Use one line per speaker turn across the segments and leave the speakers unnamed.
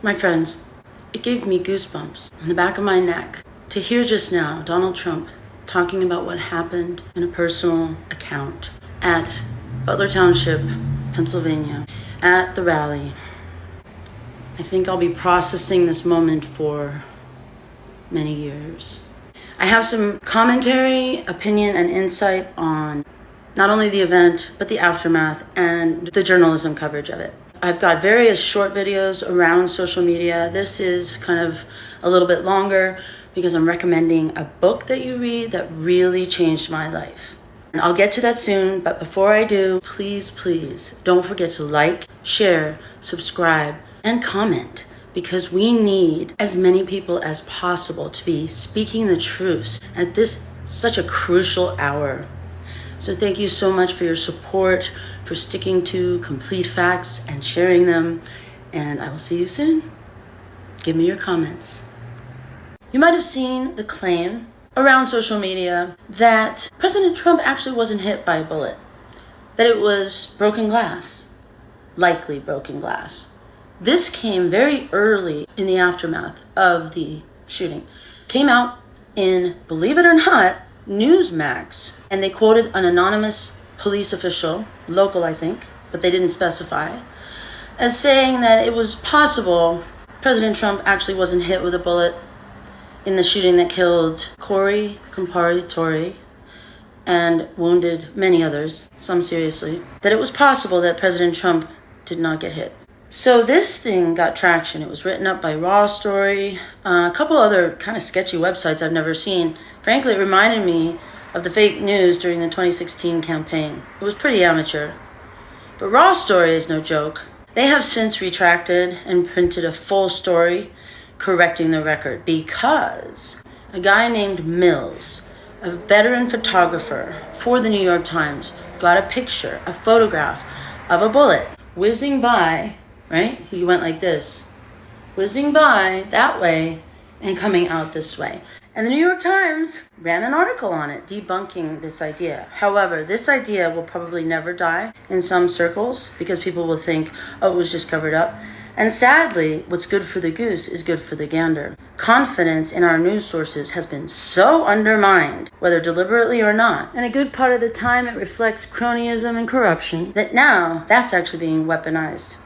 My friends, it gave me goosebumps on the back of my neck to hear just now Donald Trump talking about what happened in a personal account at Butler Township, Pennsylvania, at the rally. I think I'll be processing this moment for many years. I have some commentary, opinion, and insight on not only the event, but the aftermath and the journalism coverage of it. I've got various short videos around social media. This is kind of a little bit longer because I'm recommending a book that you read that really changed my life. And I'll get to that soon, but before I do, please don't forget to like, share, subscribe, and comment, because we need as many people as possible to be speaking the truth at this such a crucial hour. So thank you so much for your support, for sticking to complete facts and sharing them, and I will see you soon. Give me your comments. You might have seen the claim around social media that President Trump actually wasn't hit by a bullet, that it was broken glass, likely broken glass. This came very early in the aftermath of the shooting. Came out in, believe it or not, Newsmax, and they quoted an anonymous police official, local I think, but they didn't specify, as saying that it was possible President Trump actually wasn't hit with a bullet in the shooting that killed Corey Comparatori and wounded many others, some seriously, that it was possible that President Trump did not get hit. So this thing got traction. It was written up by Raw Story, a couple other kind of sketchy websites I've never seen. Frankly, it reminded me of the fake news during the 2016 campaign. It was pretty amateur. But Raw Story is no joke. They have since retracted and printed a full story correcting the record because a guy named Mills, a veteran photographer for the New York Times, got a picture, a photograph of a bullet whizzing by, right? He went like this, whizzing by that way and coming out this way. And the New York Times ran an article on it, debunking this idea. However, this idea will probably never die in some circles because people will think, oh, it was just covered up. And sadly, what's good for the goose is good for the gander. Confidence in our news sources has been so undermined, whether deliberately or not, and a good part of the time it reflects cronyism and corruption, that now that's actually being weaponized.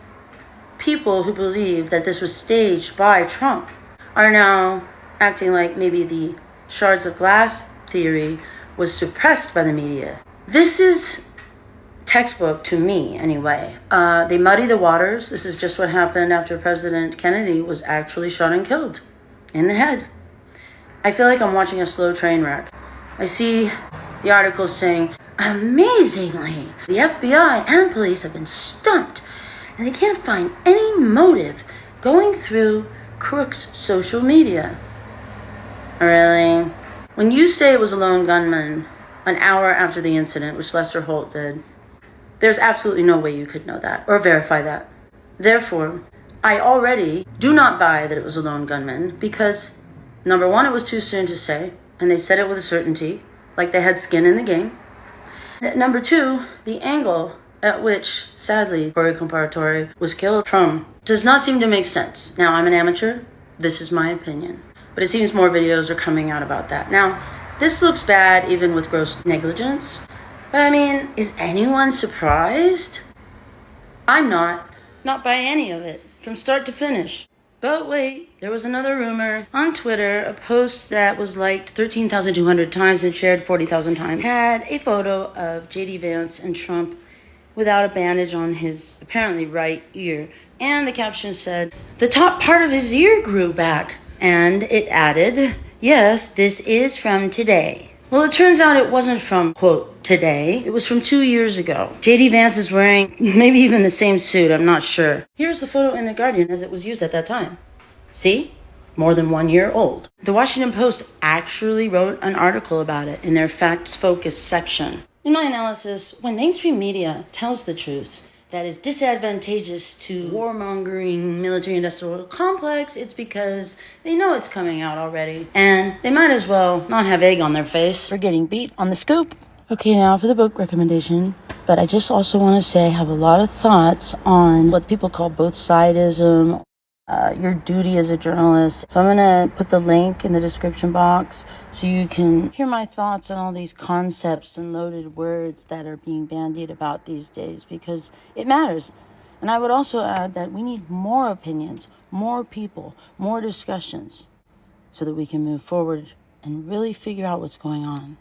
People who believe that this was staged by Trump are now acting like maybe the shards of glass theory was suppressed by the media. This is textbook to me anyway. They muddy the waters. This is just what happened after President Kennedy was actually shot and killed in the head. I feel like I'm watching a slow train wreck. I see the articles saying, amazingly, the FBI and police have been stumped and they can't find any motive going through crooks' social media. Really? When you say it was a lone gunman an hour after the incident, which Lester Holt did, there's absolutely no way you could know that or verify that. Therefore, I already do not buy that it was a lone gunman because, number one, it was too soon to say, and they said it with a certainty, like they had skin in the game. Number two, the angle at which, sadly, Corey Comparatori was killed from does not seem to make sense. Now, I'm an amateur. This is my opinion. But it seems more videos are coming out about that. Now, this looks bad even with gross negligence. But I mean, is anyone surprised? I'm not. Not by any of it, from start to finish. But wait, there was another rumor on Twitter, a post that was liked 13,200 times and shared 40,000 times, had a photo of J.D. Vance and Trump without a bandage on his apparently right ear. And the caption said, the top part of his ear grew back. And it added, yes, this is from today. Well, it turns out it wasn't from, quote, today. It was from 2 years ago. J.D. Vance is wearing maybe even the same suit, I'm not sure. Here's the photo in The Guardian as it was used at that time. See? More than 1 year old. The Washington Post actually wrote an article about it in their facts focus section. In my analysis, when mainstream media tells the truth that is disadvantageous to warmongering military-industrial complex, it's because they know it's coming out already. And they might as well not have egg on their face for getting beat on the scoop. Okay, now for the book recommendation. But I just also want to say I have a lot of thoughts on what people call both sidism. your duty as a journalist. So I'm going to put the link in the description box so you can hear my thoughts on all these concepts and loaded words that are being bandied about these days, because it matters. And I would also add that we need more opinions, more people, more discussions so that we can move forward and really figure out what's going on.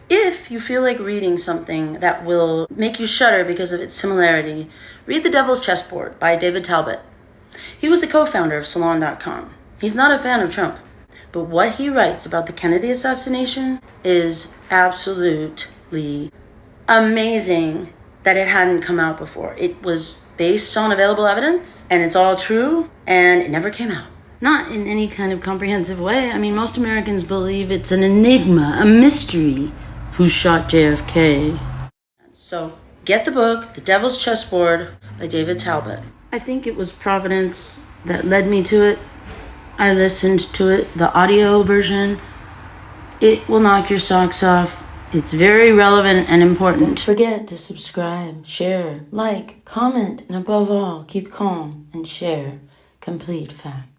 If you feel like reading something that will make you shudder because of its similarity, read The Devil's Chessboard by David Talbot. He was the co-founder of Salon.com. He's not a fan of Trump, but what he writes about the Kennedy assassination is absolutely amazing that it hadn't come out before. It was based on available evidence, and it's all true, and it never came out. Not in any kind of comprehensive way. I mean, most Americans believe it's an enigma, a mystery, who shot JFK. So get the book, The Devil's Chessboard by David Talbot. I think it was Providence that led me to it. I listened to it, the audio version. It will knock your socks off. It's very relevant and important. Don't forget to subscribe, share, like, comment, and above all, keep calm and share complete facts.